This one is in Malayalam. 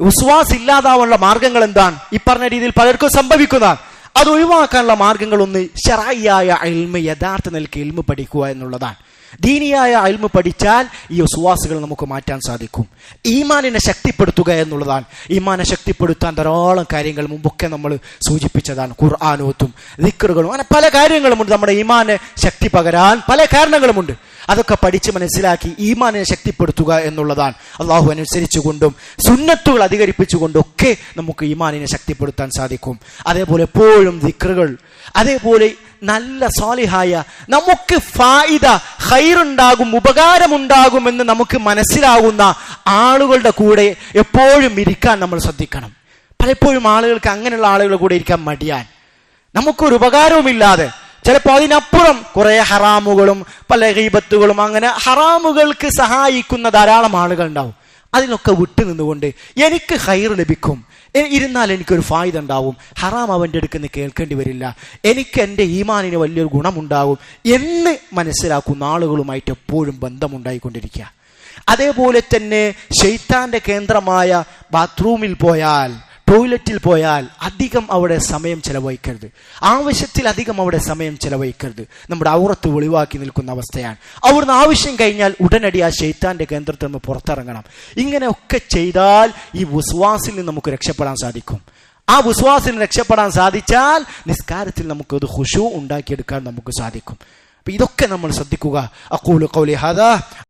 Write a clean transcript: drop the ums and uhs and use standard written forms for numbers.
വിശ്വാസം ഇല്ലാതാവാനുള്ള മാർഗങ്ങൾ എന്താണ്? ഈ പറഞ്ഞ രീതിയിൽ പലർക്കും സംഭവിക്കുന്നതാണ്. അത് ഒഴിവാക്കാനുള്ള മാർഗങ്ങളൊന്ന് ശറഈയായ ഇൽമ്, യഥാർത്ഥ നിലയ്ക്ക് ഇൽമ് പഠിക്കുക എന്നുള്ളതാണ്. ദീനിയായ ഇൽമ് പഠിച്ചാൽ ഈ വിശ്വാസുകൾ നമുക്ക് മാറ്റാൻ സാധിക്കും. ഈമാനിനെ ശക്തിപ്പെടുത്തുക എന്നുള്ളതാണ്. ഈമാനെ ശക്തിപ്പെടുത്താൻ ധാരാളം കാര്യങ്ങൾ മുമ്പൊക്കെ നമ്മൾ സൂചിപ്പിച്ചതാണ്. ഖുർആനോത്തും ദിക്റുകളും അങ്ങനെ പല കാര്യങ്ങളുമുണ്ട്. നമ്മുടെ ഈമാനെ ശക്തി പകരാൻ പല കാരണങ്ങളുമുണ്ട്. അതൊക്കെ പഠിച്ച് മനസ്സിലാക്കി ഈമാനെ ശക്തിപ്പെടുത്തുക എന്നുള്ളതാണ്. അള്ളാഹു അനുസരിച്ചുകൊണ്ടും സുന്നത്തുകൾ അധികരിപ്പിച്ചുകൊണ്ടും ഒക്കെ നമുക്ക് ഈമാനിനെ ശക്തിപ്പെടുത്താൻ സാധിക്കും. അതേപോലെ എപ്പോഴും ദിക്റുകൾ, അതേപോലെ നല്ല സാലിഹായ നമുക്ക് ഫായിദ ഖൈറുണ്ടാകും, ഉപകാരമുണ്ടാകുമെന്ന് നമുക്ക് മനസ്സിലാകുന്ന ആളുകളുടെ കൂടെ എപ്പോഴും ഇരിക്കാൻ നമ്മൾ ശ്രദ്ധിക്കണം. പലപ്പോഴും ആളുകൾക്ക് അങ്ങനെയുള്ള ആളുകളുടെ കൂടെ ഇരിക്കാൻ മടിയാൻ, നമുക്കൊരു ഉപകാരവുമില്ലാതെ ചിലപ്പോൾ അതിനപ്പുറം കുറെ ഹറാമുകളും പല ഗീബത്തുകളും, അങ്ങനെ ഹറാമുകൾക്ക് സഹായിക്കുന്ന ധാരാളം ആളുകൾ ഉണ്ടാവും. അതിനൊക്കെ വിട്ടു നിന്നുകൊണ്ട് എനിക്ക് ഖൈർ ലഭിക്കും, ഇരുന്നാൽ എനിക്കൊരു ഫായിദ ഉണ്ടാവും, ഹറാം അവൻ്റെ അടുത്ത് നിന്ന് കേൾക്കേണ്ടി വരില്ല, എനിക്ക് എൻ്റെ ഈമാനിന് വലിയൊരു ഗുണമുണ്ടാകും എന്ന് മനസ്സിലാക്കുന്ന ആളുകളുമായിട്ട് എപ്പോഴും ബന്ധമുണ്ടായിക്കൊണ്ടിരിക്കുക. അതേപോലെ തന്നെ ശൈത്താന്റെ കേന്ദ്രമായ ബാത്റൂമിൽ പോയാൽ, ടോയ്ലറ്റിൽ പോയാൽ അധികം അവിടെ സമയം ചെലവഴിക്കരുത്. ആവശ്യത്തിൽ അധികം അവിടെ സമയം ചെലവഴിക്കരുത്. നമ്മുടെ ഔറത്ത് ഒളിവാക്കി നിൽക്കുന്ന അവസ്ഥയാണ്. അവിടുന്ന് ആവശ്യം കഴിഞ്ഞാൽ ഉടനടി ആ ശൈത്താന്റെ കേന്ദ്രത്തിൽ നിന്ന് പുറത്തിറങ്ങണം. ഇങ്ങനെയൊക്കെ ചെയ്താൽ ഈ വിശ്വാസിൽ നിന്ന് നമുക്ക് രക്ഷപ്പെടാൻ സാധിക്കും. ആ വിശ്വാസിൽ രക്ഷപ്പെടാൻ സാധിച്ചാൽ നിസ്കാരത്തിൽ നമുക്കത് ഖുശൂ ഉണ്ടാക്കിയെടുക്കാൻ നമുക്ക് സാധിക്കും. അപ്പൊ ഇതൊക്കെ നമ്മൾ ശ്രദ്ധിക്കുക. അഖൂലു ഖൗലി ഹാദാ